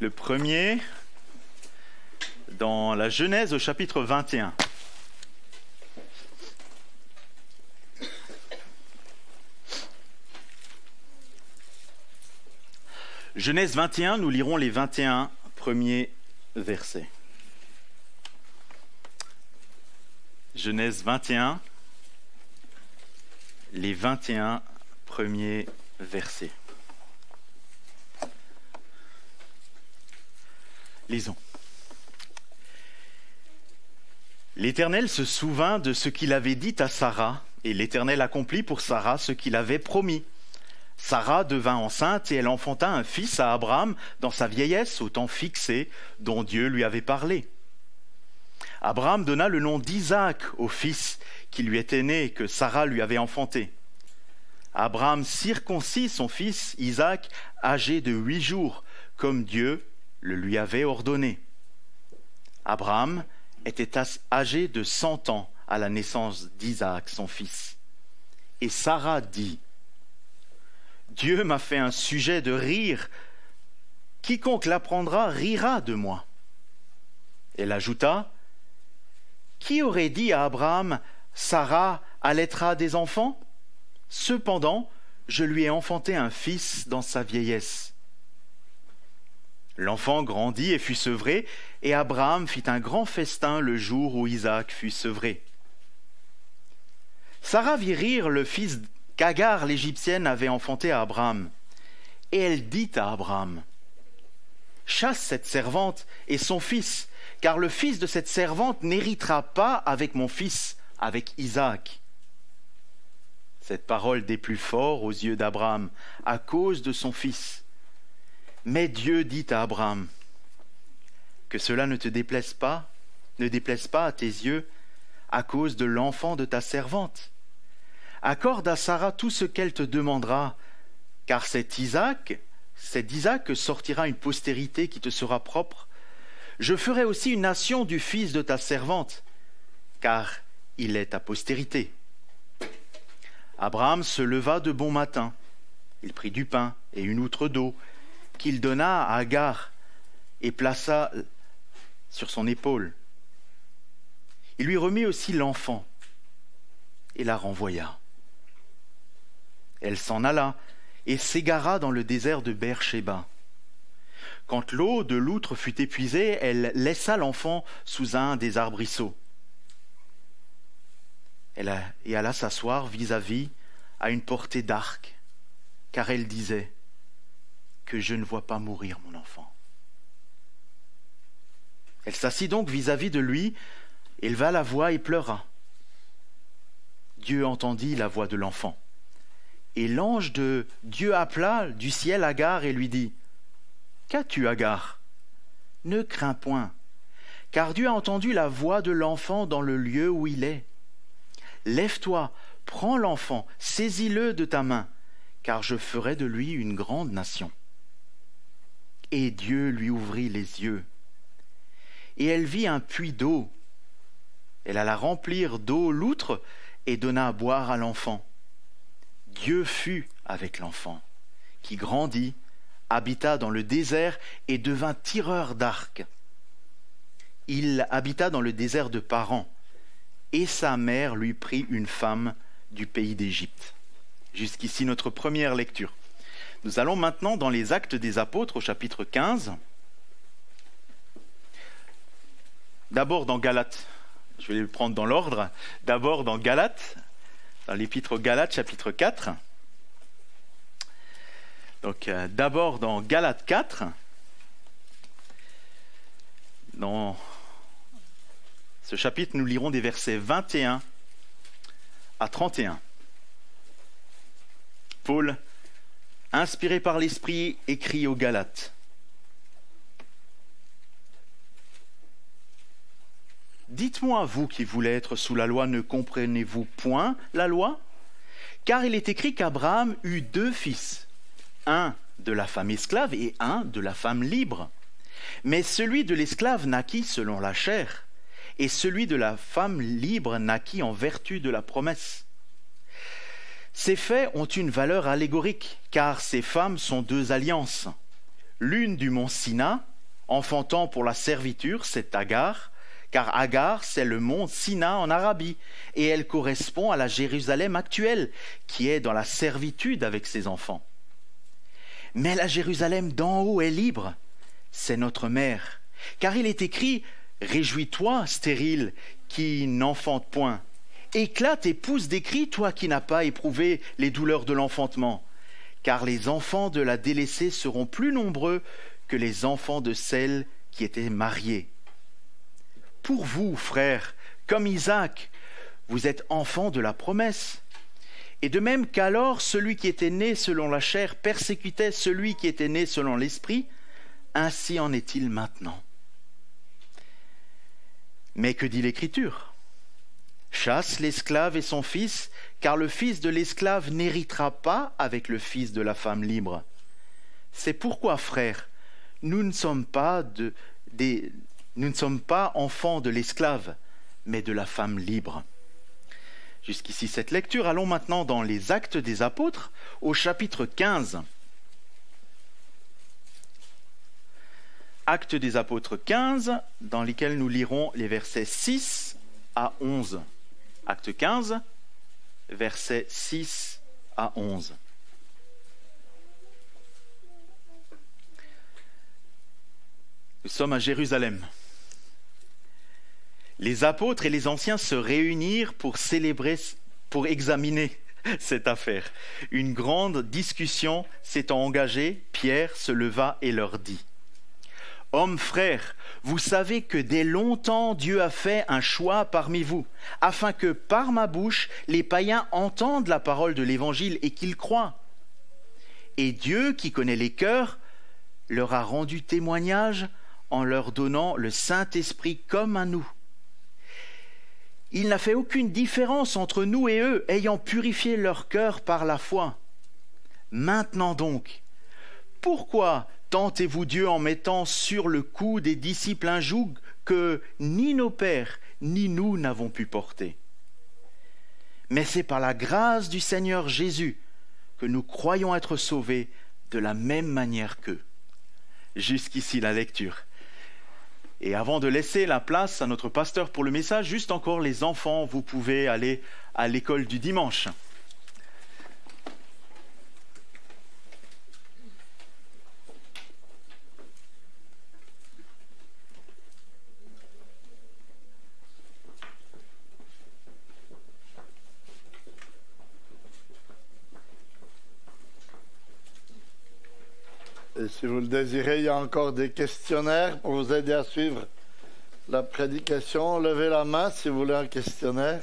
Le premier, dans la Genèse au chapitre 21. Genèse 21, nous lirons les 21 premiers versets. Genèse 21, les 21 premiers versets. Lisons. L'Éternel se souvint de ce qu'il avait dit à Sarah, et l'Éternel accomplit pour Sarah ce qu'il avait promis. Sarah devint enceinte et elle enfanta un fils à Abraham dans sa vieillesse au temps fixé dont Dieu lui avait parlé. Abraham donna le nom d'Isaac au fils qui lui était né et que Sarah lui avait enfanté. Abraham circoncit son fils Isaac âgé de 8 jours, comme Dieu le lui avait ordonné. Abraham était âgé de 100 ans à la naissance d'Isaac, son fils. Et Sarah dit: Dieu m'a fait un sujet de rire. Quiconque l'apprendra rira de moi. Elle ajouta: Qui aurait dit à Abraham, Sarah allaitera des enfants? Cependant, je lui ai enfanté un fils dans sa vieillesse. L'enfant grandit et fut sevré, et Abraham fit un grand festin le jour où Isaac fut sevré. Sarah vit rire le fils qu'Agar l'Égyptienne avait enfanté à Abraham. Et elle dit à Abraham: Chasse cette servante et son fils, car le fils de cette servante n'héritera pas avec mon fils, avec Isaac. Cette parole déplut fort aux yeux d'Abraham à cause de son fils. Mais Dieu dit à Abraham: Que cela ne déplaise pas à tes yeux à cause de l'enfant de ta servante. Accorde à Sarah tout ce qu'elle te demandera, car c'est d'Isaac que sortira une postérité qui te sera propre. Je ferai aussi une nation du fils de ta servante, car il est ta postérité. Abraham se leva de bon matin. Il prit du pain et une outre d'eau, qu'il donna à Agar et plaça sur son épaule. Il lui remit aussi l'enfant et la renvoya. Elle s'en alla et s'égara dans le désert de Beer-Shéba. Quand l'eau de l'outre fut épuisée, elle laissa l'enfant sous un des arbrisseaux. Et alla s'asseoir vis-à-vis à une portée d'arc, car elle disait: Que je ne vois pas mourir mon enfant. Elle s'assit donc vis-à-vis de lui, éleva la voix et pleura. Dieu entendit la voix de l'enfant. Et l'ange de Dieu appela du ciel Agar et lui dit: Qu'as-tu, Agar? Ne crains point, car Dieu a entendu la voix de l'enfant dans le lieu où il est. Lève-toi, prends l'enfant, saisis-le de ta main, car je ferai de lui une grande nation. Et Dieu lui ouvrit les yeux. Et elle vit un puits d'eau. Elle alla remplir d'eau l'outre et donna à boire à l'enfant. Dieu fut avec l'enfant, qui grandit, habita dans le désert et devint tireur d'arc. Il habita dans le désert de Paran, et sa mère lui prit une femme du pays d'Égypte. Jusqu'ici notre première lecture. Nous allons maintenant dans les Actes des Apôtres au chapitre 15. D'abord dans Galates, je vais les prendre dans l'ordre. D'abord dans Galates, dans l'épître aux Galates, chapitre 4. Donc d'abord dans Galates 4, dans ce chapitre, nous lirons des versets 21 à 31. Paul, inspiré par l'Esprit, écrit aux Galates: Dites-moi, vous qui voulez être sous la loi, ne comprenez-vous point la loi? Car il est écrit qu'Abraham eut 2 fils, un de la femme esclave et un de la femme libre. Mais celui de l'esclave naquit selon la chair, et celui de la femme libre naquit en vertu de la promesse. Ces faits ont une valeur allégorique, car ces femmes sont 2 alliances. l'une du mont Sina, enfantant pour la serviture, c'est Agar, car Agar, c'est le mont Sina en Arabie, et elle correspond à la Jérusalem actuelle, qui est dans la servitude avec ses enfants. Mais la Jérusalem d'en haut est libre, c'est notre mère, car il est écrit « Réjouis-toi, stérile, qui n'enfante point. Éclate et pousse des cris, toi qui n'as pas éprouvé les douleurs de l'enfantement. Car les enfants de la délaissée seront plus nombreux que les enfants de celle qui étaient mariée. Pour vous, frères, comme Isaac, vous êtes enfants de la promesse. Et de même qu'alors celui qui était né selon la chair persécutait celui qui était né selon l'esprit, ainsi en est-il maintenant. Mais que dit l'Écriture ? Chasse l'esclave et son fils, car le fils de l'esclave n'héritera pas avec le fils de la femme libre. C'est pourquoi, frères, nous ne sommes pas enfants de l'esclave, mais de la femme libre. Jusqu'ici cette lecture. Allons maintenant dans les Actes des Apôtres, au chapitre 15. Actes des Apôtres 15, dans lesquels nous lirons les versets 6 à 11. Acte 15, versets 6 à 11. Nous sommes à Jérusalem. Les apôtres et les anciens se réunirent pour examiner cette affaire. Une grande discussion s'étant engagée, Pierre se leva et leur dit : « Hommes frères, vous savez que dès longtemps Dieu a fait un choix parmi vous, afin que par ma bouche les païens entendent la parole de l'Évangile et qu'ils croient. Et Dieu, qui connaît les cœurs, leur a rendu témoignage en leur donnant le Saint-Esprit comme à nous. Il n'a fait aucune différence entre nous et eux, ayant purifié leur cœur par la foi. Maintenant donc, pourquoi tentez-vous Dieu en mettant sur le cou des disciples un joug que ni nos pères ni nous n'avons pu porter? Mais c'est par la grâce du Seigneur Jésus que nous croyons être sauvés de la même manière qu'eux. » Jusqu'ici la lecture. Et avant de laisser la place à notre pasteur pour le message, juste encore les enfants, vous pouvez aller à l'école du dimanche. Et si vous le désirez, il y a encore des questionnaires pour vous aider à suivre la prédication. Levez la main si vous voulez un questionnaire.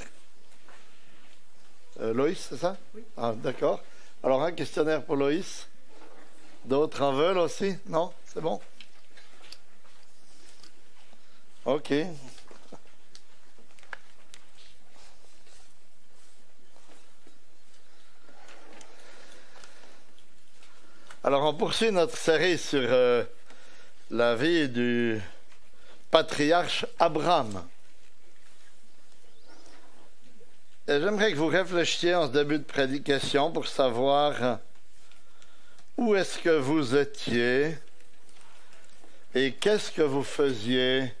Loïs, c'est ça? Oui. Ah, d'accord. Alors, un questionnaire pour Loïs. D'autres en veulent aussi? Non? C'est bon? OK. Alors, on poursuit notre série sur la vie du patriarche Abraham. Et j'aimerais que vous réfléchissiez en ce début de prédication pour savoir où est-ce que vous étiez et qu'est-ce que vous faisiez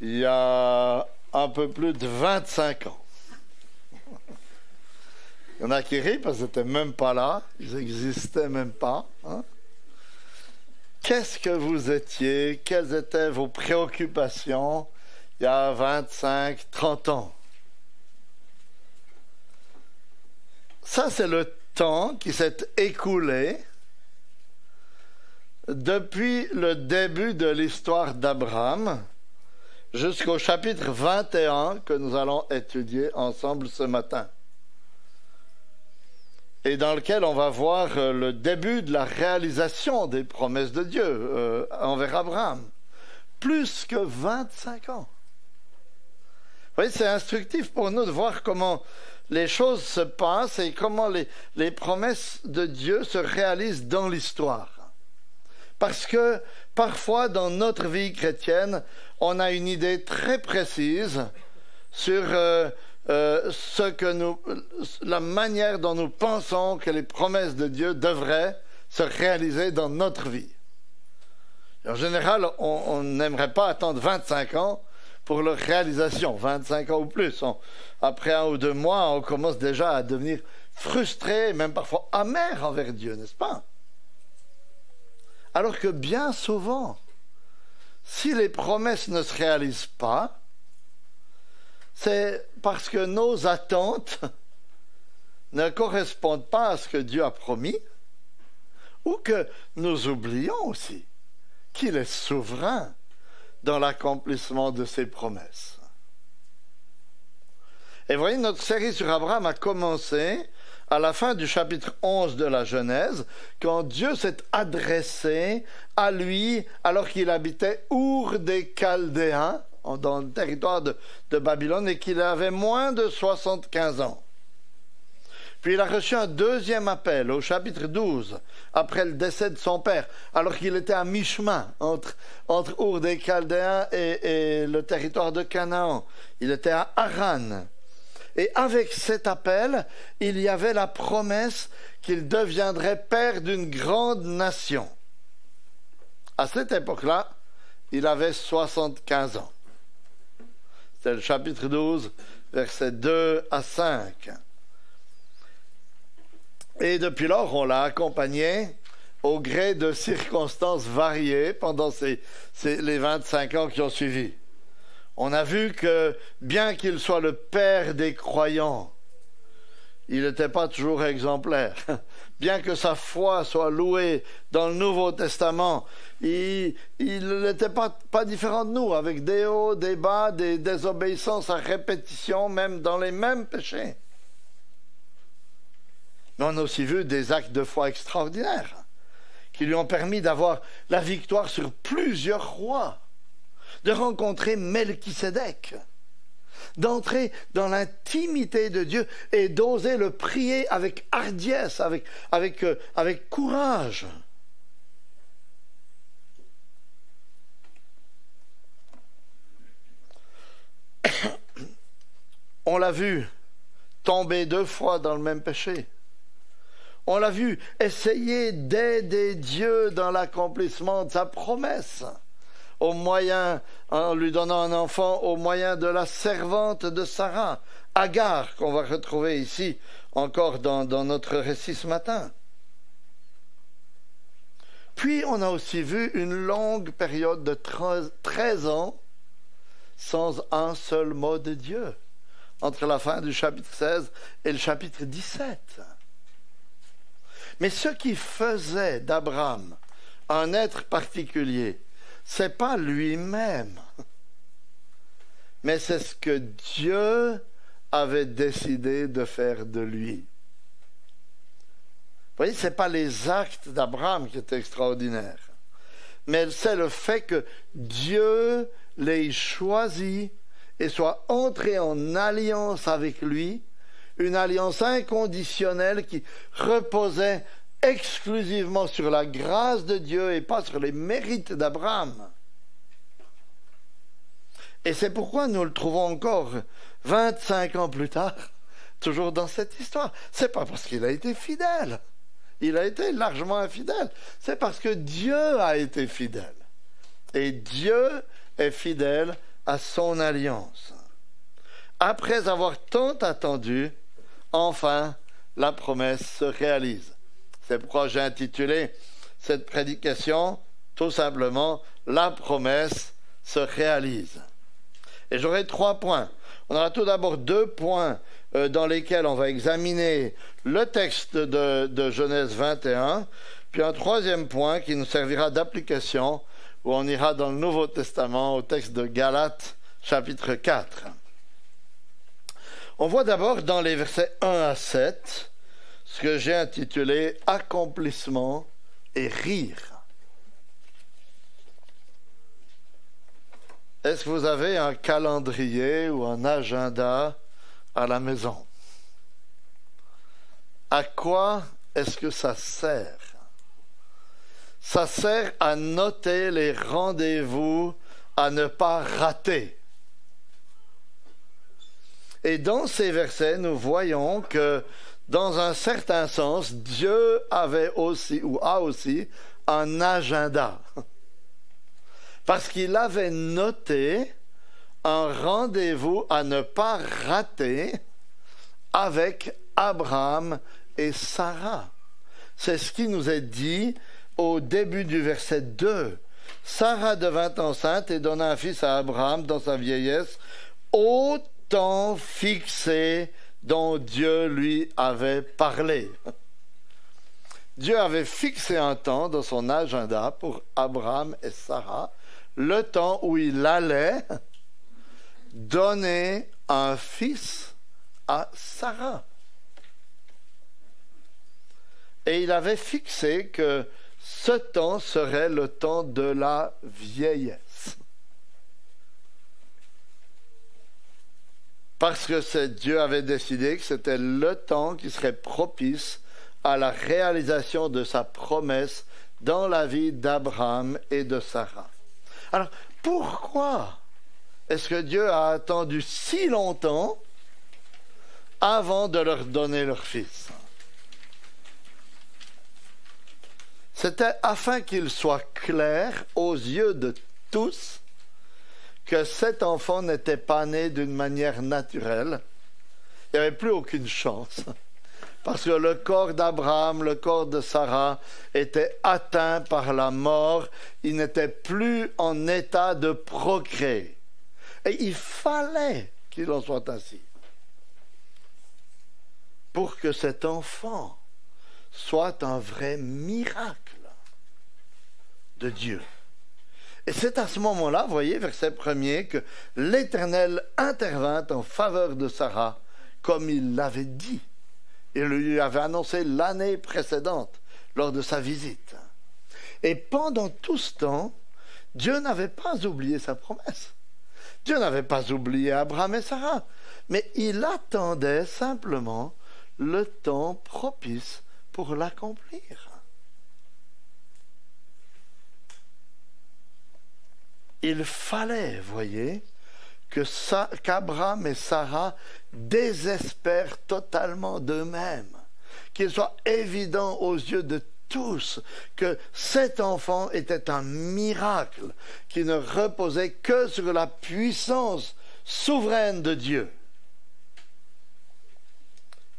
il y a un peu plus de 25 ans. Il y en a qui rient parce qu'ils n'étaient même pas là, ils n'existaient même pas. Hein? Qu'est-ce que vous étiez? Quelles étaient vos préoccupations il y a 25, 30 ans? Ça, c'est le temps qui s'est écoulé depuis le début de l'histoire d'Abraham jusqu'au chapitre 21 que nous allons étudier ensemble ce matin. Et dans lequel on va voir le début de la réalisation des promesses de Dieu envers Abraham. Plus que 25 ans. Vous voyez, c'est instructif pour nous de voir comment les choses se passent et comment les promesses de Dieu se réalisent dans l'histoire. Parce que parfois, dans notre vie chrétienne, on a une idée très précise sur la manière dont nous pensons que les promesses de Dieu devraient se réaliser dans notre vie. En général, on n'aimerait pas attendre 25 ans pour leur réalisation, 25 ans ou plus. Après 1 ou 2 mois, on commence déjà à devenir frustré, même parfois amer envers Dieu, n'est-ce pas? Alors que bien souvent, si les promesses ne se réalisent pas, c'est parce que nos attentes ne correspondent pas à ce que Dieu a promis, ou que nous oublions aussi qu'il est souverain dans l'accomplissement de ses promesses. Et vous voyez, notre série sur Abraham a commencé à la fin du chapitre 11 de la Genèse, quand Dieu s'est adressé à lui alors qu'il habitait Our des Chaldéens, dans le territoire de Babylone, et qu'il avait moins de 75 ans. Puis il a reçu un deuxième appel au chapitre 12, après le décès de son père, alors qu'il était à mi-chemin entre Our des Chaldéens et le territoire de Canaan. Il était à Haran. Et avec cet appel, il y avait la promesse qu'il deviendrait père d'une grande nation. À cette époque-là, il avait 75 ans. C'est le chapitre 12, versets 2 à 5. Et depuis lors, on l'a accompagné au gré de circonstances variées pendant les 25 ans qui ont suivi. On a vu que, bien qu'il soit le père des croyants, il n'était pas toujours exemplaire. Bien que sa foi soit louée dans le Nouveau Testament, il n'était pas différent de nous, avec des hauts, des bas, des désobéissances à répétition, même dans les mêmes péchés. Mais on a aussi vu des actes de foi extraordinaires qui lui ont permis d'avoir la victoire sur plusieurs rois, de rencontrer Melchisédek, d'entrer dans l'intimité de Dieu et d'oser le prier avec hardiesse, avec courage. On l'a vu tomber 2 fois dans le même péché. On l'a vu essayer d'aider Dieu dans l'accomplissement de sa promesse, en lui donnant un enfant au moyen de la servante de Sarah, Agar, qu'on va retrouver ici encore dans notre récit ce matin. Puis on a aussi vu une longue période de 13 ans sans un seul mot de Dieu, entre la fin du chapitre 16 et le chapitre 17. Mais ce qui faisait d'Abraham un être particulier, c'est pas lui-même, mais c'est ce que Dieu avait décidé de faire de lui. Vous voyez, c'est pas les actes d'Abraham qui étaient extraordinaires, mais c'est le fait que Dieu l'ait choisi et soit entré en alliance avec lui, une alliance inconditionnelle qui reposait exclusivement sur la grâce de Dieu et pas sur les mérites d'Abraham. Et c'est pourquoi nous le trouvons encore 25 ans plus tard, toujours dans cette histoire. C'est pas parce qu'il a été fidèle. Il a été largement infidèle. C'est parce que Dieu a été fidèle. Et Dieu est fidèle à son alliance. Après avoir tant attendu, enfin, la promesse se réalise. C'est pourquoi j'ai intitulé cette prédication, tout simplement, la promesse se réalise. Et j'aurai 3 points. On aura tout d'abord 2 points dans lesquels on va examiner le texte de Genèse 21, puis un 3e point qui nous servira d'application, où on ira dans le Nouveau Testament au texte de Galates, chapitre 4. On voit d'abord dans les versets 1 à 7 ce que j'ai intitulé « Accomplissement et rire ». Est-ce que vous avez un calendrier ou un agenda à la maison? À quoi est-ce que ça sert? Ça sert à noter les rendez-vous à ne pas rater. Et dans ces versets, nous voyons que dans un certain sens, Dieu avait aussi, ou a aussi, un agenda. Parce qu'il avait noté un rendez-vous à ne pas rater avec Abraham et Sarah. C'est ce qui nous est dit au début du verset 2. Sarah devint enceinte et donna un fils à Abraham dans sa vieillesse, au temps fixé dont Dieu lui avait parlé. Dieu avait fixé un temps dans son agenda pour Abraham et Sarah, le temps où il allait donner un fils à Sarah. Et il avait fixé que ce temps serait le temps de la vieillesse. Parce que Dieu avait décidé que c'était le temps qui serait propice à la réalisation de sa promesse dans la vie d'Abraham et de Sarah. Alors, pourquoi est-ce que Dieu a attendu si longtemps avant de leur donner leur fils? C'était afin qu'il soit clair aux yeux de tous que cet enfant n'était pas né d'une manière naturelle. Il n'y avait plus aucune chance. Parce que le corps d'Abraham, le corps de Sarah était atteint par la mort. Il n'était plus en état de procréer. Et il fallait qu'il en soit ainsi. Pour que cet enfant soit un vrai miracle de Dieu. Et c'est à ce moment-là, vous voyez, verset 1er, que l'Éternel intervint en faveur de Sarah, comme il l'avait dit. Il lui avait annoncé l'année précédente, lors de sa visite. Et pendant tout ce temps, Dieu n'avait pas oublié sa promesse. Dieu n'avait pas oublié Abraham et Sarah, mais il attendait simplement le temps propice pour l'accomplir. Il fallait, voyez, qu'Abraham et Sarah désespèrent totalement d'eux-mêmes, qu'il soit évident aux yeux de tous que cet enfant était un miracle qui ne reposait que sur la puissance souveraine de Dieu.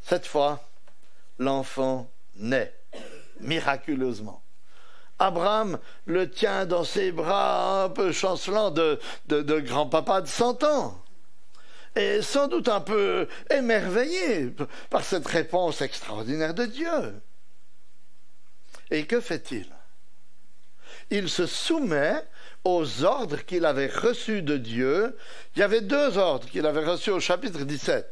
Cette fois, l'enfant naît miraculeusement. Abraham le tient dans ses bras un peu chancelant de grand-papa de 100 ans. Et sans doute un peu émerveillé par cette réponse extraordinaire de Dieu. Et que fait-il? Il se soumet aux ordres qu'il avait reçus de Dieu. Il y avait 2 ordres qu'il avait reçus au chapitre 17.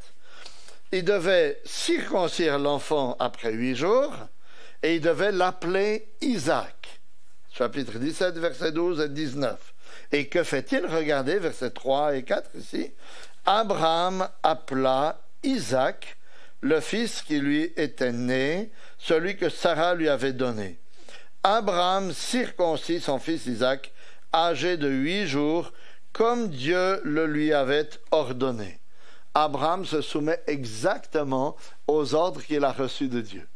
Il devait circoncire l'enfant après 8 jours et il devait l'appeler Isaac. Chapitre 17, versets 12 et 19. Et que fait-il? Regardez, versets 3 et 4 ici. Abraham appela Isaac, le fils qui lui était né, celui que Sarah lui avait donné. Abraham circoncit son fils Isaac, âgé de 8 jours, comme Dieu le lui avait ordonné. Abraham se soumet exactement aux ordres qu'il a reçus de Dieu.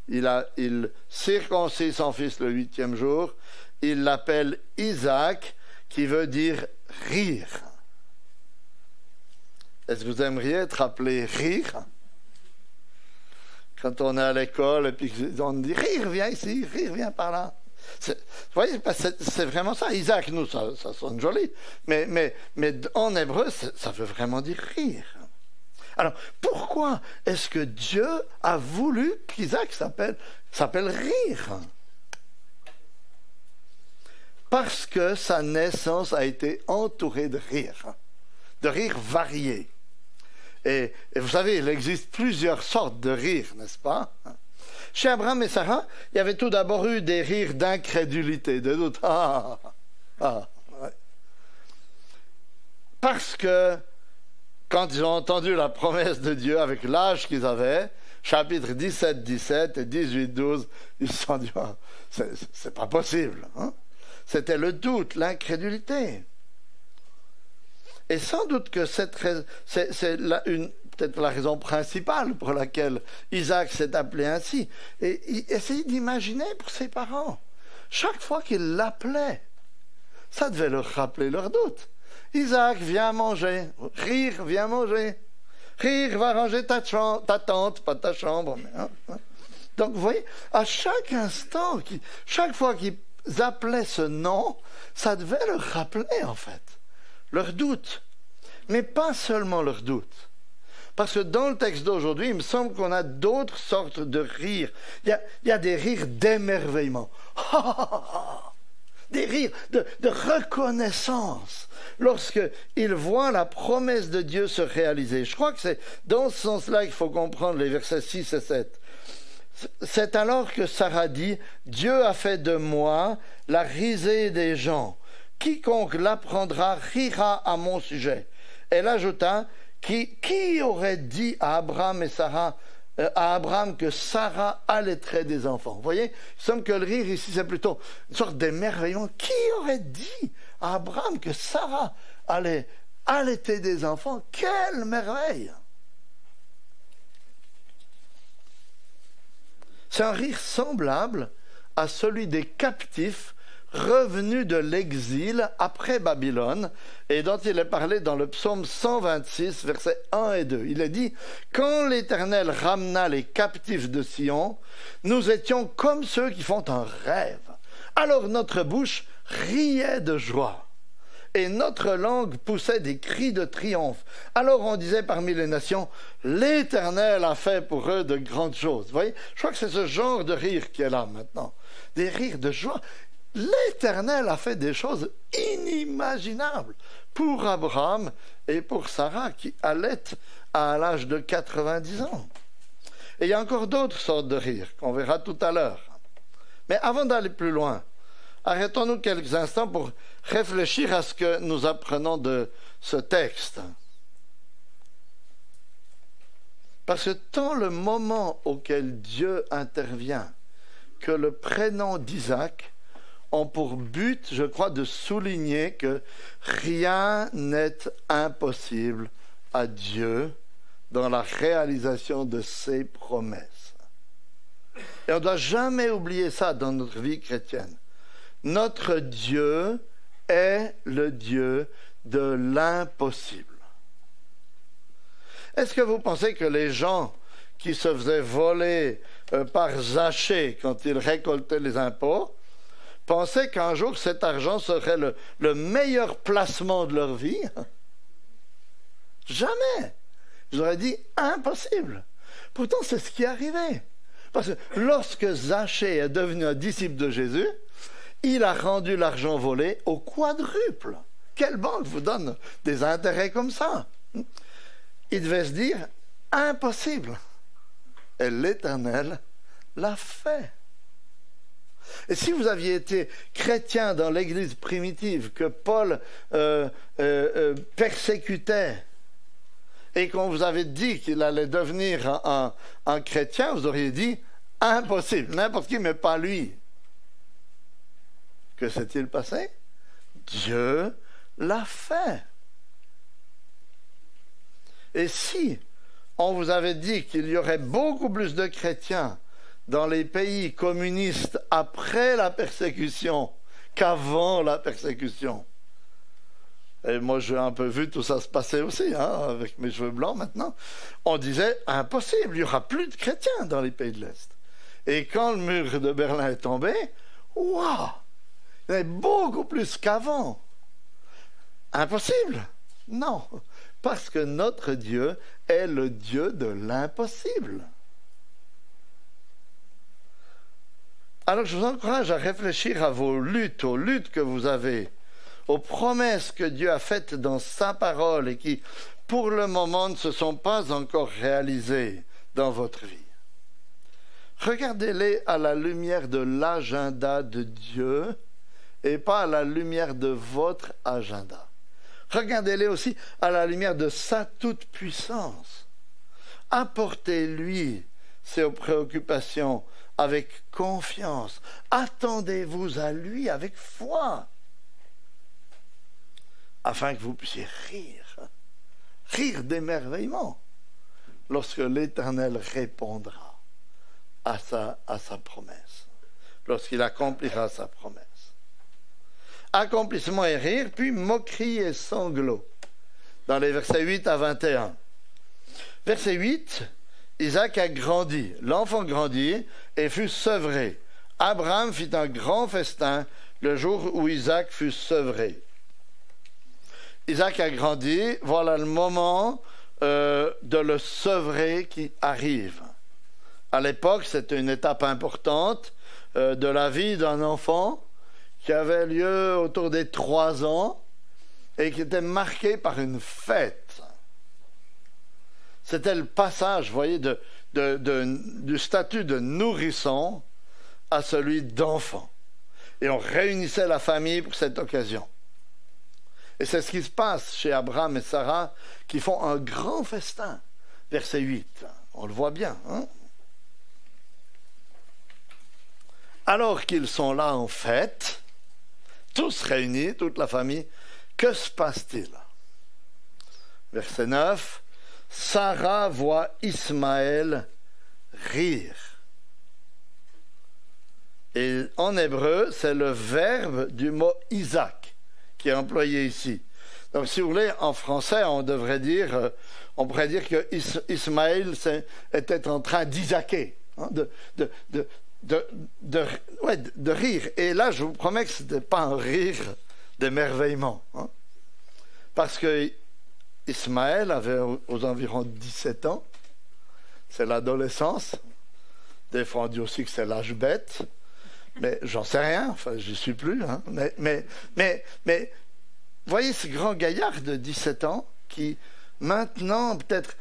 Il circoncit son fils le 8e jour. Il l'appelle Isaac, qui veut dire rire. Est-ce que vous aimeriez être appelé rire? Quand on est à l'école et puis on dit rire, viens ici, rire, viens par là. Vous voyez, c'est vraiment ça. Isaac, nous, ça sonne joli. Mais en hébreu, ça veut vraiment dire rire. Alors, pourquoi est-ce que Dieu a voulu qu'Isaac s'appelle rire? Parce que sa naissance a été entourée de rires variés. Et vous savez, il existe plusieurs sortes de rires, n'est-ce pas? Chez Abraham et Sarah, il y avait tout d'abord eu des rires d'incrédulité, de doute. Ouais. Parce que quand ils ont entendu la promesse de Dieu avec l'âge qu'ils avaient, chapitre 17, 17 et 18, 12, ils se sont dit, c'est pas possible. Hein? C'était le doute, l'incrédulité. Et sans doute que c'est une peut-être la raison principale pour laquelle Isaac s'est appelé ainsi. Et essayez d'imaginer pour ses parents. Chaque fois qu'il l'appelait, ça devait leur rappeler leurs doutes. Isaac, viens manger. Rire, viens manger. Rire, va ranger ta tente, pas ta chambre. Donc, vous voyez, à chaque instant, chaque fois qu'ils appelaient ce nom, ça devait leur rappeler, en fait, leurs doutes. Mais pas seulement leurs doutes. Parce que dans le texte d'aujourd'hui, il me semble qu'on a d'autres sortes de rires. Il y a des rires d'émerveillement. Des rires de reconnaissance lorsqu'ils voient la promesse de Dieu se réaliser. Je crois que c'est dans ce sens-là qu'il faut comprendre les versets 6 et 7. C'est alors que Sarah dit « Dieu a fait de moi la risée des gens. Quiconque l'apprendra rira à mon sujet. » Elle ajouta « Qui aurait dit à Abraham et Sarah à Abraham que Sarah allaiterait des enfants. » Vous voyez, il semble que le rire ici, c'est plutôt une sorte d'émerveillement. Qui aurait dit à Abraham que Sarah allait allaiter des enfants? Quelle merveille! C'est un rire semblable à celui des captifs revenus de l'exil après Babylone, et dont il est parlé dans le psaume 126, versets 1 et 2. Il est dit « Quand l'Éternel ramena les captifs de Sion, nous étions comme ceux qui font un rêve. Alors notre bouche riait de joie, et notre langue poussait des cris de triomphe. Alors on disait parmi les nations, l'Éternel a fait pour eux de grandes choses. » Vous voyez, je crois que c'est ce genre de rire qui est là maintenant. Des rires de joie. L'Éternel a fait des choses inimaginables pour Abraham et pour Sarah qui allaitent à l'âge de 90 ans. Et il y a encore d'autres sortes de rires qu'on verra tout à l'heure. Mais avant d'aller plus loin, arrêtons-nous quelques instants pour réfléchir à ce que nous apprenons de ce texte. Parce que tant le moment auquel Dieu intervient que le prénom d'Isaac ont pour but, je crois, de souligner que rien n'est impossible à Dieu dans la réalisation de ses promesses. Et on ne doit jamais oublier ça dans notre vie chrétienne. Notre Dieu est le Dieu de l'impossible. Est-ce que vous pensez que les gens qui se faisaient voler par Zachée quand ils récoltaient les impôts pensaient qu'un jour cet argent serait le meilleur placement de leur vie? Jamais. Je leur ai dit impossible. Pourtant, c'est ce qui est arrivé. Parce que lorsque Zachée est devenu un disciple de Jésus, il a rendu l'argent volé au quadruple. Quelle banque vous donne des intérêts comme ça? Il devait se dire impossible. Et l'Éternel l'a fait. Et si vous aviez été chrétien dans l'Église primitive que Paul persécutait et qu'on vous avait dit qu'il allait devenir un chrétien, vous auriez dit impossible, n'importe qui, mais pas lui. Que s'est-il passé? Dieu l'a fait. Et si on vous avait dit qu'il y aurait beaucoup plus de chrétiens dans les pays communistes après la persécution qu'avant la persécution. Et moi, j'ai un peu vu tout ça se passer aussi, avec mes cheveux blancs maintenant. On disait, impossible, il n'y aura plus de chrétiens dans les pays de l'Est. Et quand le mur de Berlin est tombé, waouh, il y en avait beaucoup plus qu'avant. Impossible? Non, parce que notre Dieu est le Dieu de l'impossible. Alors je vous encourage à réfléchir à vos luttes, aux luttes que vous avez, aux promesses que Dieu a faites dans sa parole et qui, pour le moment, ne se sont pas encore réalisées dans votre vie. Regardez-les à la lumière de l'agenda de Dieu et pas à la lumière de votre agenda. Regardez-les aussi à la lumière de sa toute-puissance. Apportez-lui ses préoccupations avec confiance. Attendez-vous à lui avec foi, afin que vous puissiez rire d'émerveillement. lorsque l'Éternel répondra à sa promesse, lorsqu'il accomplira sa promesse. Accomplissement et rire, puis moquerie et sanglots, dans les versets 8 à 21. Verset 8, Isaac a grandi, l'enfant grandit et fut sevré. Abraham fit un grand festin le jour où Isaac fut sevré. Isaac a grandi, voilà le moment de le sevrer qui arrive. À l'époque, c'était une étape importante de la vie d'un enfant qui avait lieu autour des 3 ans et qui était marquée par une fête. C'était le passage, vous voyez, du statut de nourrisson à celui d'enfant. Et on réunissait la famille pour cette occasion. Et c'est ce qui se passe chez Abraham et Sarah, qui font un grand festin. Verset 8, on le voit bien. Hein? Alors qu'ils sont là en fête, tous réunis, toute la famille, que se passe-t-il? Verset 9, Sarah voit Ismaël rire. Et en hébreu, c'est le verbe du mot Isaac qui est employé ici. Donc, si vous voulez, en français, on pourrait dire que Ismaël était en train d'Isaquer, hein, de rire. Et là, je vous promets que ce n'était pas un rire d'émerveillement. Hein, parce que Ismaël avait aux environs 17 ans. C'est l'adolescence. Des fois, on dit aussi que c'est l'âge bête. Mais j'en sais rien. Enfin, j'y suis plus. Hein. Mais voyez ce grand gaillard de 17 ans qui, maintenant, peut-être...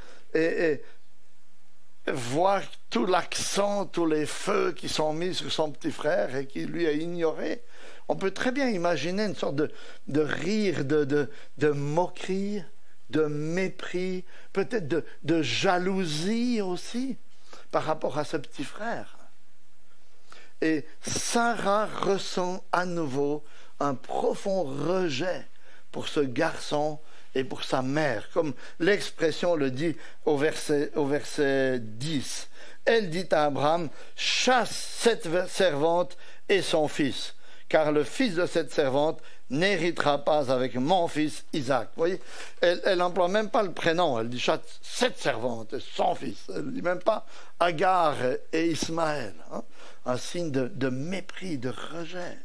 voir tout l'accent, tous les feux qui sont mis sur son petit frère et qui lui a ignoré. On peut très bien imaginer une sorte de rire, de moquerie, de mépris, peut-être de jalousie aussi par rapport à ce petit frère. Et Sarah ressent à nouveau un profond rejet pour ce garçon et pour sa mère, comme l'expression le dit au verset 10. Elle dit à Abraham, chasse cette servante et son fils, car le fils de cette servante n'héritera pas avec mon fils Isaac. Vous voyez, elle n'emploie même pas le prénom, elle dit chasse cette servante et son fils. Elle ne dit même pas Agar et Ismaël. Hein? Un signe de mépris, de rejet.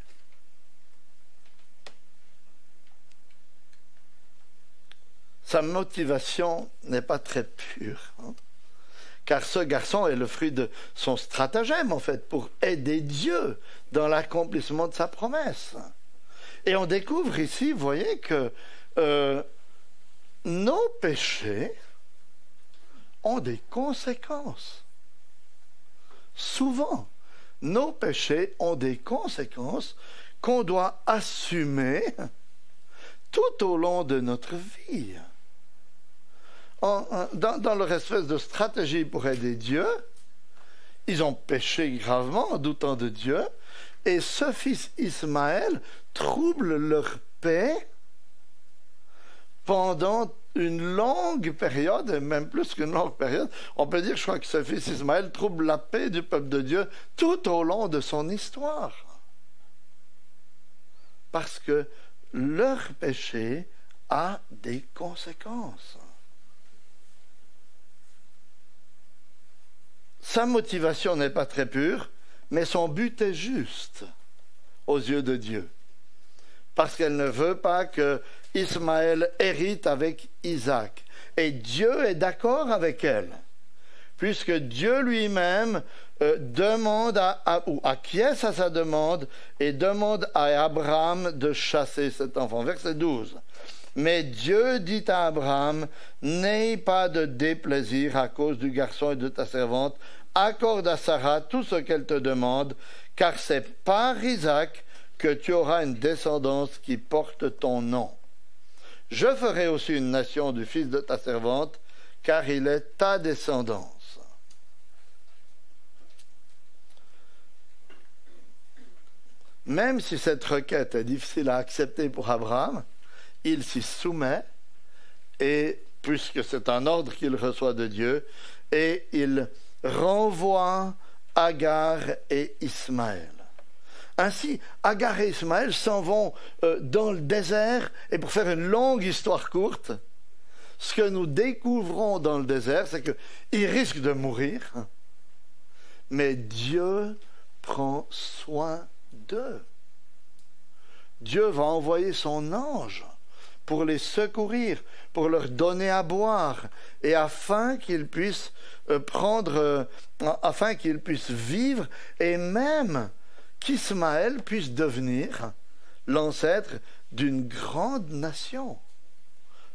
Sa motivation n'est pas très pure, hein, car ce garçon est le fruit de son stratagème, en fait, pour aider Dieu dans l'accomplissement de sa promesse. Et on découvre ici, vous voyez, que nos péchés ont des conséquences. Souvent, nos péchés ont des conséquences qu'on doit assumer tout au long de notre vie. Dans leur espèce de stratégie pour aider Dieu, ils ont péché gravement en doutant de Dieu, et ce fils Ismaël trouble leur paix pendant une longue période, et même plus qu'une longue période. On peut dire, je crois que ce fils Ismaël trouble la paix du peuple de Dieu tout au long de son histoire. Parce que leur péché a des conséquences. Sa motivation n'est pas très pure, mais son but est juste aux yeux de Dieu. Parce qu'elle ne veut pas que Ismaël hérite avec Isaac. Et Dieu est d'accord avec elle, puisque Dieu lui-même demande ou acquiesce à sa demande et demande à Abraham de chasser cet enfant. Verset 12. Mais Dieu dit à Abraham, n'aie pas de déplaisir à cause du garçon et de ta servante, accorde à Sarah tout ce qu'elle te demande, car c'est par Isaac que tu auras une descendance qui porte ton nom. Je ferai aussi une nation du fils de ta servante, car il est ta descendance. Même si cette requête est difficile à accepter pour Abraham, il s'y soumet et puisque c'est un ordre qu'il reçoit de Dieu, et il renvoie Agar et Ismaël. Ainsi, Agar et Ismaël s'en vont dans le désert, et pour faire une longue histoire courte, ce que nous découvrons dans le désert, c'est qu'ils risquent de mourir, mais Dieu prend soin d'eux. Dieu va envoyer son ange pour les secourir, pour leur donner à boire, et afin qu'ils puissent afin qu'ils puissent vivre, et même qu'Ismaël puisse devenir l'ancêtre d'une grande nation.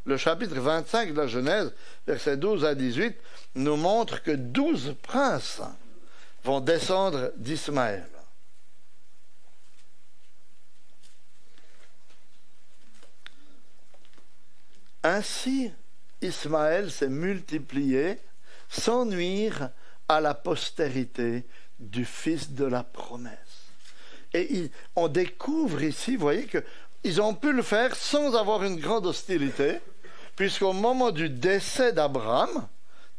Le chapitre 25 de la Genèse, versets 12 à 18, nous montre que 12 princes vont descendre d'Ismaël. Ainsi, Ismaël s'est multiplié sans nuire à la postérité du fils de la promesse. Et on découvre ici, vous voyez, qu'ils ont pu le faire sans avoir une grande hostilité, puisqu'au moment du décès d'Abraham,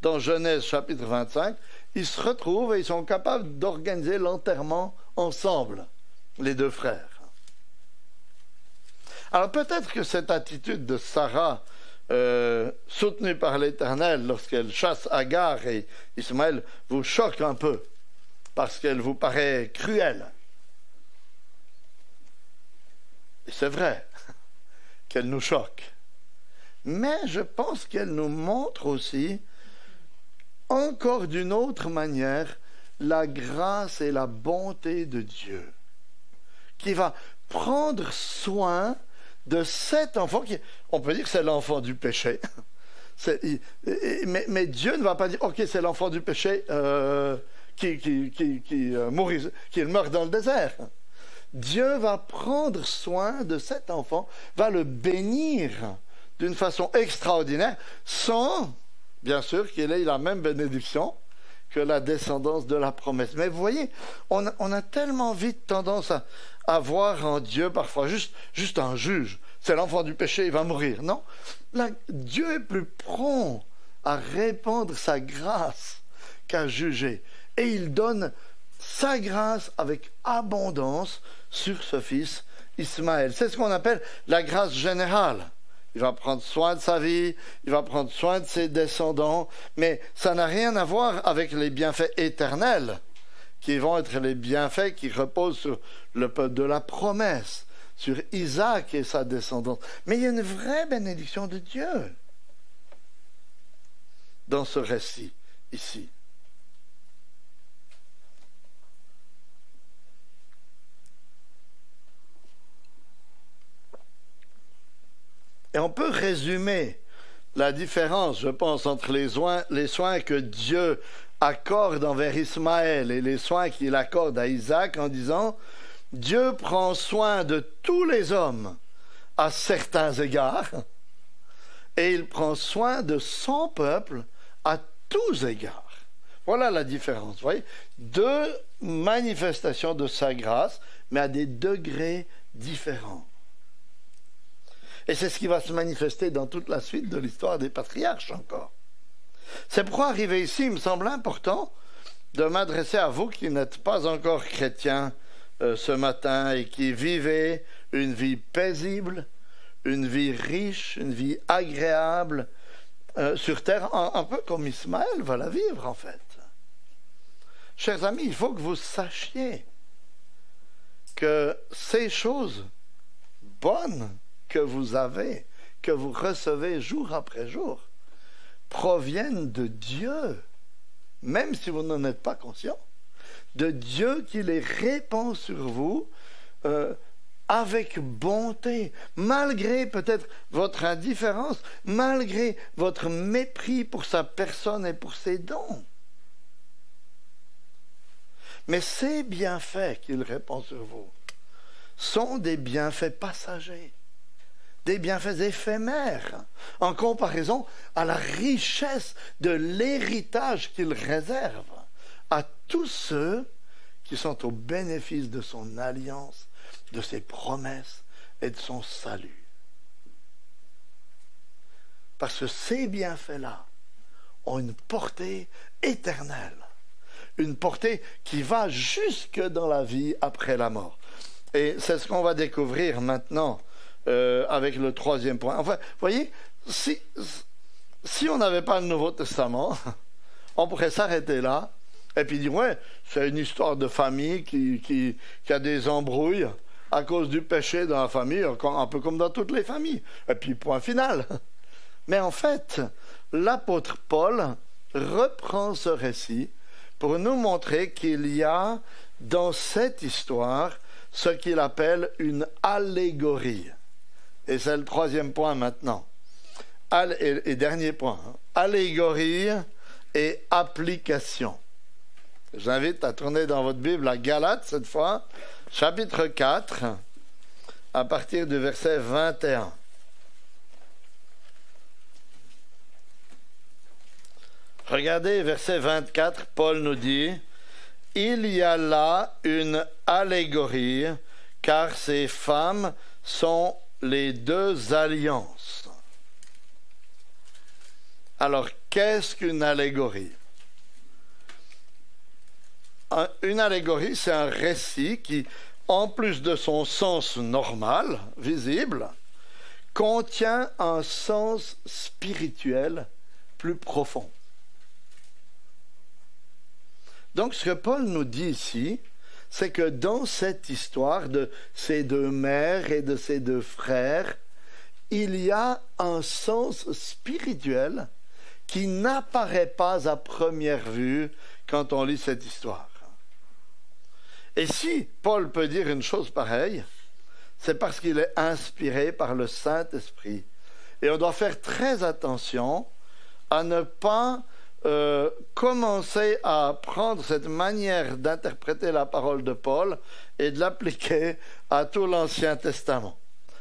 dans Genèse chapitre 25, ils se retrouvent et ils sont capables d'organiser l'enterrement ensemble, les deux frères. Alors peut-être que cette attitude de Sarah, soutenue par l'Éternel lorsqu'elle chasse Agar et Ismaël, vous choque un peu, parce qu'elle vous paraît cruelle. Et c'est vrai qu'elle nous choque. Mais je pense qu'elle nous montre aussi, encore d'une autre manière, la grâce et la bonté de Dieu, qui va prendre soin de cet enfant, on peut dire que c'est l'enfant du péché. Mais Dieu ne va pas dire, ok, c'est l'enfant du péché qu'il meurt dans le désert. Dieu va prendre soin de cet enfant, va le bénir d'une façon extraordinaire, sans, bien sûr, qu'il ait la même bénédiction que la descendance de la promesse. Mais vous voyez, on a tellement vite tendance à voir en Dieu parfois juste un juge. C'est l'enfant du péché, il va mourir. Non, là, Dieu est plus prompt à répandre sa grâce qu'à juger. Et il donne sa grâce avec abondance sur ce fils Ismaël. C'est ce qu'on appelle la grâce générale. Il va prendre soin de sa vie, il va prendre soin de ses descendants, mais ça n'a rien à voir avec les bienfaits éternels, qui vont être les bienfaits qui reposent sur le peuple de la promesse, sur Isaac et sa descendance. Mais il y a une vraie bénédiction de Dieu dans ce récit ici. Et on peut résumer la différence, je pense, entre les soins que Dieu accorde envers Ismaël et les soins qu'il accorde à Isaac en disant « Dieu prend soin de tous les hommes à certains égards et il prend soin de son peuple à tous égards. » Voilà la différence, vous voyez, deux manifestations de sa grâce, mais à des degrés différents. Et c'est ce qui va se manifester dans toute la suite de l'histoire des patriarches encore. C'est pourquoi, arrivé ici, il me semble important de m'adresser à vous qui n'êtes pas encore chrétiens ce matin et qui vivez une vie paisible, une vie riche, une vie agréable sur terre, un peu comme Ismaël va la vivre en fait. Chers amis, il faut que vous sachiez que ces choses bonnes que vous avez, que vous recevez jour après jour, proviennent de Dieu, même si vous n'en êtes pas conscient, de Dieu qui les répand sur vous avec bonté, malgré peut-être votre indifférence, malgré votre mépris pour sa personne et pour ses dons. Mais ces bienfaits qu'il répand sur vous sont des bienfaits passagers, des bienfaits éphémères, en comparaison à la richesse de l'héritage qu'il réserve à tous ceux qui sont au bénéfice de son alliance, de ses promesses et de son salut. Parce que ces bienfaits-là ont une portée éternelle, une portée qui va jusque dans la vie après la mort. Et c'est ce qu'on va découvrir maintenant avec le troisième point. Enfin, vous voyez, si on n'avait pas le Nouveau Testament, on pourrait s'arrêter là et puis dire, ouais, c'est une histoire de famille qui a des embrouilles à cause du péché dans la famille, un peu comme dans toutes les familles. Et puis, point final. Mais en fait, l'apôtre Paul reprend ce récit pour nous montrer qu'il y a dans cette histoire ce qu'il appelle une allégorie. Et c'est le troisième point maintenant. Et dernier point. Allégorie et application. J'invite à tourner dans votre Bible à Galates, cette fois, chapitre 4, à partir du verset 21. Regardez, verset 24, Paul nous dit « Il y a là une allégorie, car ces femmes sont les deux alliances. » Alors, qu'est-ce qu'une allégorie? Une allégorie, c'est un récit qui, en plus de son sens normal, visible, contient un sens spirituel plus profond. Donc, ce que Paul nous dit ici, c'est que dans cette histoire de ces deux mères et de ces deux frères, il y a un sens spirituel qui n'apparaît pas à première vue quand on lit cette histoire. Et si Paul peut dire une chose pareille, c'est parce qu'il est inspiré par le Saint-Esprit. Et on doit faire très attention à ne pas commencer à prendre cette manière d'interpréter la parole de Paul et de l'appliquer à tout l'Ancien Testament.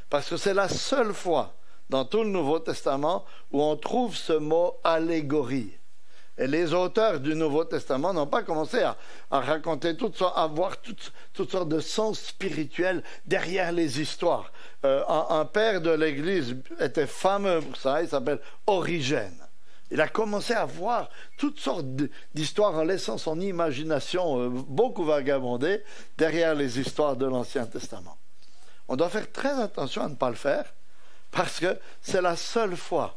Parce que c'est la seule fois dans tout le Nouveau Testament où on trouve ce mot allégorie. Et les auteurs du Nouveau Testament n'ont pas commencé à raconter à avoir toutes sortes de sens spirituels derrière les histoires. Un père de l'Église était fameux pour ça, il s'appelle Origène. Il a commencé à voir toutes sortes d'histoires en laissant son imagination beaucoup vagabonder derrière les histoires de l'Ancien Testament. On doit faire très attention à ne pas le faire parce que c'est la seule fois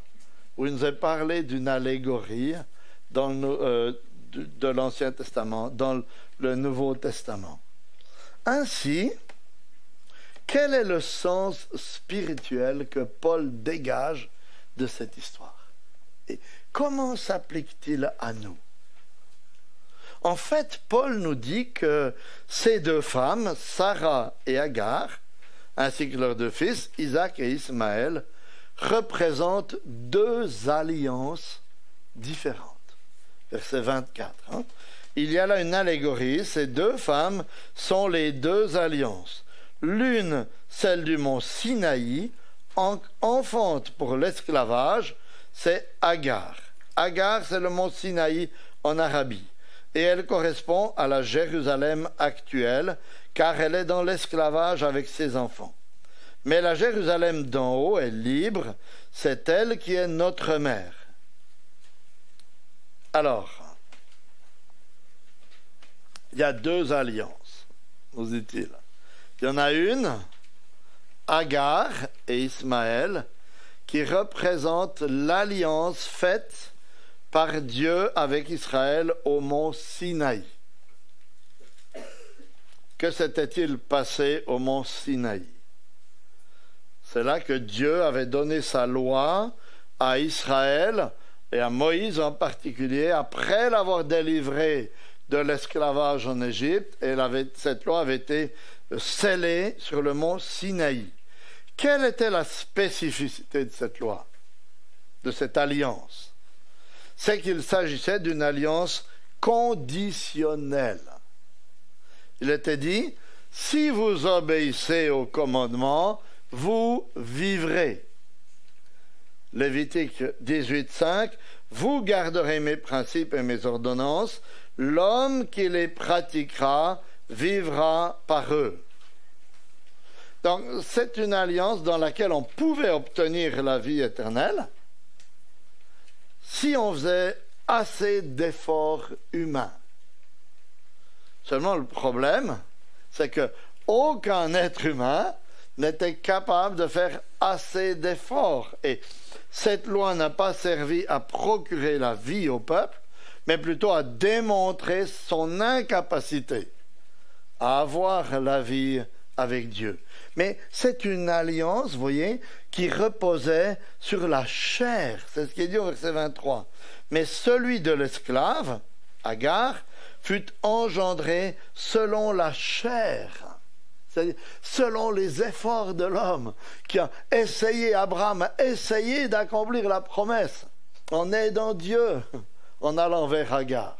où il nous est parlé d'une allégorie de l'Ancien Testament, dans le Nouveau Testament. Ainsi, quel est le sens spirituel que Paul dégage de cette histoire? Et comment s'applique-t-il à nous? En fait, Paul nous dit que ces deux femmes, Sarah et Agar, ainsi que leurs deux fils, Isaac et Ismaël, représentent deux alliances différentes. Verset 24. Il y a là une allégorie. Ces deux femmes sont les deux alliances. L'une, celle du mont Sinaï, enfante pour l'esclavage, c'est Agar. Agar, c'est le mont Sinaï en Arabie. Et elle correspond à la Jérusalem actuelle, car elle est dans l'esclavage avec ses enfants. Mais la Jérusalem d'en haut est libre, c'est elle qui est notre mère. Alors, il y a deux alliances, nous dit-il. Il y en a une, Agar et Ismaël, qui représente l'alliance faite par Dieu avec Israël au mont Sinaï. Que s'était-il passé au mont Sinaï? C'est là que Dieu avait donné sa loi à Israël et à Moïse en particulier, après l'avoir délivré de l'esclavage en Égypte, et cette loi avait été scellée sur le mont Sinaï. Quelle était la spécificité de cette loi, de cette alliance? C'est qu'il s'agissait d'une alliance conditionnelle. Il était dit, si vous obéissez au commandement, vous vivrez. Lévitique 18:5, vous garderez mes principes et mes ordonnances, l'homme qui les pratiquera vivra par eux. Donc, c'est une alliance dans laquelle on pouvait obtenir la vie éternelle, si on faisait assez d'efforts humains. Seulement le problème, c'est que aucun être humain n'était capable de faire assez d'efforts. Et cette loi n'a pas servi à procurer la vie au peuple, mais plutôt à démontrer son incapacité à avoir la vie avec Dieu. Mais c'est une alliance, vous voyez, qui reposait sur la chair. C'est ce qui est dit au verset 23. Mais celui de l'esclave, Agar, fut engendré selon la chair. C'est-à-dire selon les efforts de l'homme qui a essayé, Abraham a essayé d'accomplir la promesse en aidant Dieu, en allant vers Agar.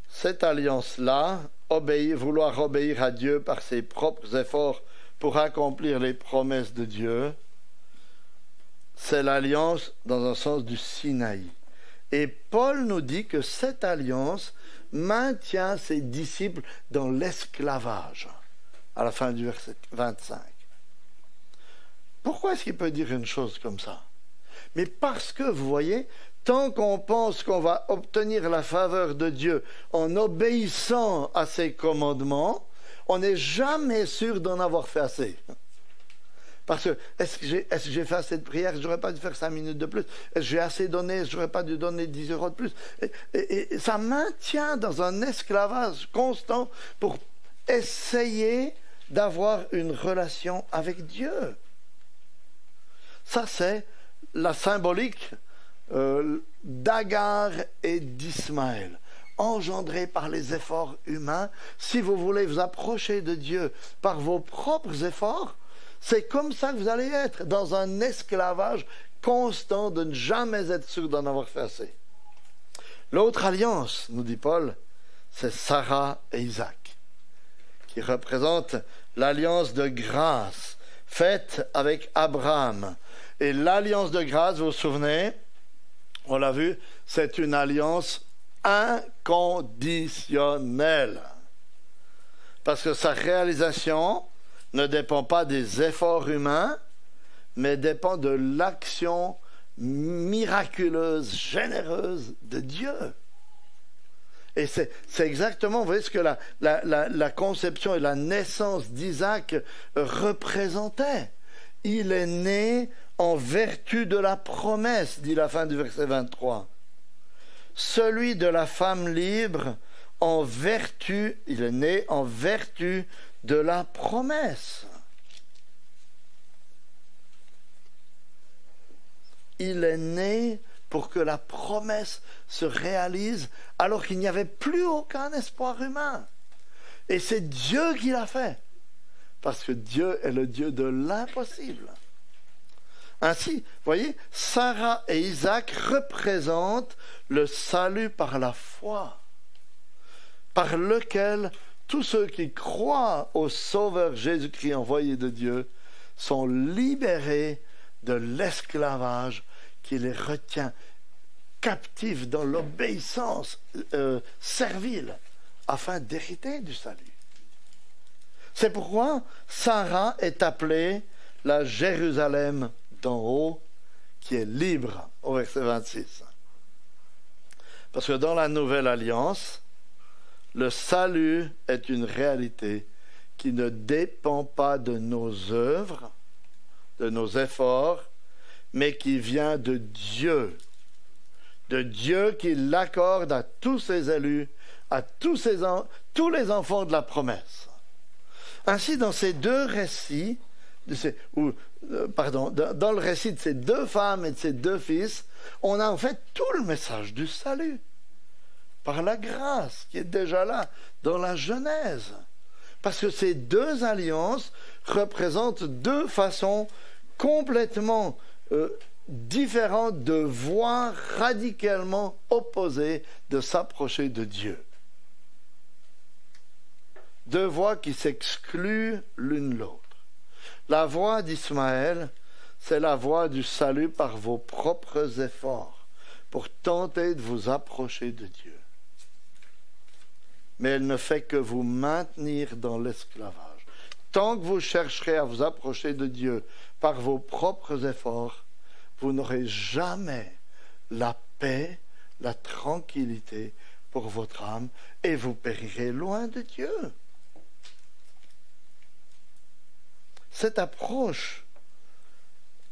Cette alliance-là, vouloir obéir à Dieu par ses propres efforts pour accomplir les promesses de Dieu, c'est l'alliance dans un sens du Sinaï. Et Paul nous dit que cette alliance maintient ses disciples dans l'esclavage, à la fin du verset 25. Pourquoi est-ce qu'il peut dire une chose comme ça? Mais parce que, vous voyez, tant qu'on pense qu'on va obtenir la faveur de Dieu en obéissant à ses commandements, on n'est jamais sûr d'en avoir fait assez. Parce que, est-ce que j'ai fait assez de prières? Je n'aurais pas dû faire 5 minutes de plus. Est-ce que j'ai assez donné? Je n'aurais pas dû donner 10 euros de plus. Et ça maintient dans un esclavage constant pour essayer d'avoir une relation avec Dieu. Ça, c'est la symbolique d'Agar et d'Ismaël, engendrés par les efforts humains. Si vous voulez vous approcher de Dieu par vos propres efforts, c'est comme ça que vous allez être, dans un esclavage constant de ne jamais être sûr d'en avoir fait assez. L'autre alliance, nous dit Paul, c'est Sarah et Isaac, qui représente l'alliance de grâce faite avec Abraham. Et l'alliance de grâce, vous vous souvenez, on l'a vu, c'est une alliance inconditionnelle. Parce que sa réalisation ne dépend pas des efforts humains, mais dépend de l'action miraculeuse, généreuse de Dieu. Et c'est exactement, vous voyez, ce que la conception et la naissance d'Isaac représentaient. Il est né en vertu de la promesse, dit la fin du verset 23. Celui de la femme libre, en vertu, il est né en vertu de la promesse. Il est né pour que la promesse se réalise alors qu'il n'y avait plus aucun espoir humain. Et c'est Dieu qui l'a fait. Parce que Dieu est le Dieu de l'impossible. Ainsi, vous voyez, Sarah et Isaac représentent le salut par la foi, par lequel tous ceux qui croient au Sauveur Jésus-Christ envoyé de Dieu sont libérés de l'esclavage qui les retient captifs dans l'obéissance servile afin d'hériter du salut. C'est pourquoi Sarah est appelée la Jérusalem d'en haut qui est libre au verset 26. Parce que dans la nouvelle alliance, le salut est une réalité qui ne dépend pas de nos œuvres, de nos efforts, mais qui vient de Dieu qui l'accorde à tous ses élus, à tous les enfants de la promesse. Ainsi, dans ces deux récits, dans le récit de ces deux femmes et de ces deux fils, on a en fait tout le message du salut, par la grâce qui est déjà là dans la Genèse. Parce que ces deux alliances représentent deux façons complètement différentes de voies radicalement opposées de s'approcher de Dieu. Deux voies qui s'excluent l'une l'autre. La voie d'Ismaël, c'est la voie du salut par vos propres efforts, pour tenter de vous approcher de Dieu. Mais elle ne fait que vous maintenir dans l'esclavage. Tant que vous chercherez à vous approcher de Dieu par vos propres efforts, vous n'aurez jamais la paix, la tranquillité pour votre âme et vous périrez loin de Dieu. Cette approche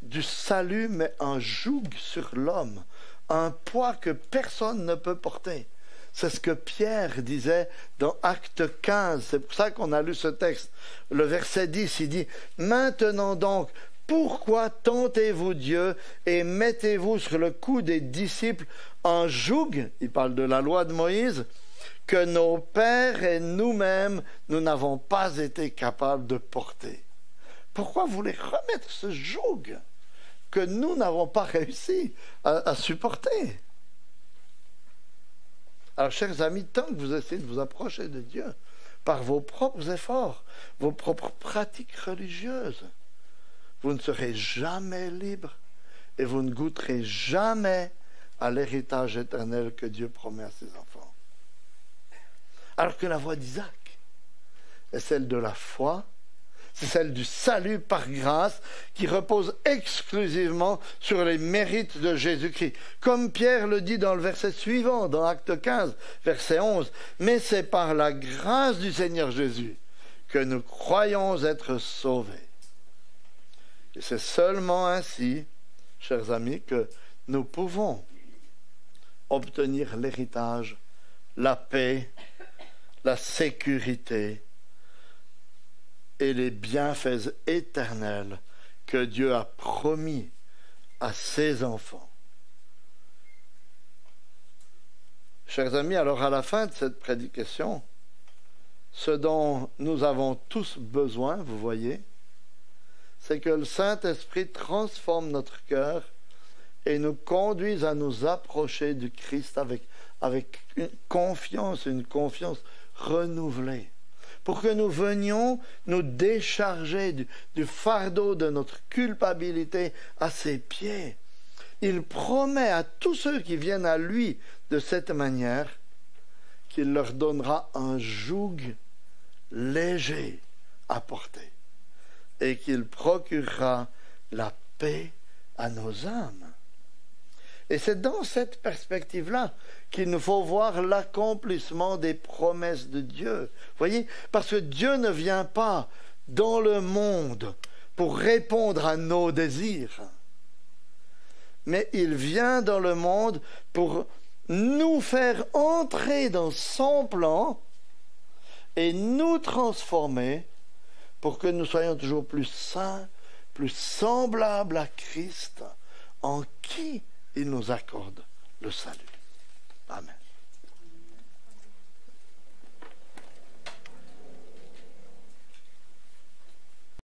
du salut met un joug sur l'homme, un poids que personne ne peut porter. C'est ce que Pierre disait dans Acte 15. C'est pour ça qu'on a lu ce texte. Le verset 10, il dit « Maintenant donc, pourquoi tentez-vous Dieu et mettez-vous sur le cou des disciples un joug » il parle de la loi de Moïse, « que nos pères et nous-mêmes, nous n'avons pas été capables de porter. » Pourquoi vous voulez remettre ce joug que nous n'avons pas réussi à supporter? Alors, chers amis, tant que vous essayez de vous approcher de Dieu par vos propres efforts, vos propres pratiques religieuses, vous ne serez jamais libres et vous ne goûterez jamais à l'héritage éternel que Dieu promet à ses enfants. Alors que la voie d'Isaac est celle de la foi, c'est celle du salut par grâce qui repose exclusivement sur les mérites de Jésus-Christ. Comme Pierre le dit dans le verset suivant, dans Acte 15, verset 11, « Mais c'est par la grâce du Seigneur Jésus que nous croyons être sauvés. » Et c'est seulement ainsi, chers amis, que nous pouvons obtenir l'héritage, la paix, la sécurité et les bienfaits éternels que Dieu a promis à ses enfants. Chers amis, alors à la fin de cette prédication, ce dont nous avons tous besoin, vous voyez, c'est que le Saint-Esprit transforme notre cœur et nous conduise à nous approcher du Christ avec une confiance renouvelée, pour que nous venions nous décharger du fardeau de notre culpabilité à ses pieds. Il promet à tous ceux qui viennent à lui de cette manière qu'il leur donnera un joug léger à porter et qu'il procurera la paix à nos âmes. Et c'est dans cette perspective-là qu'il nous faut voir l'accomplissement des promesses de Dieu. Voyez, parce que Dieu ne vient pas dans le monde pour répondre à nos désirs, mais il vient dans le monde pour nous faire entrer dans son plan et nous transformer pour que nous soyons toujours plus saints, plus semblables à Christ, en qui il nous accorde le salut. Amen.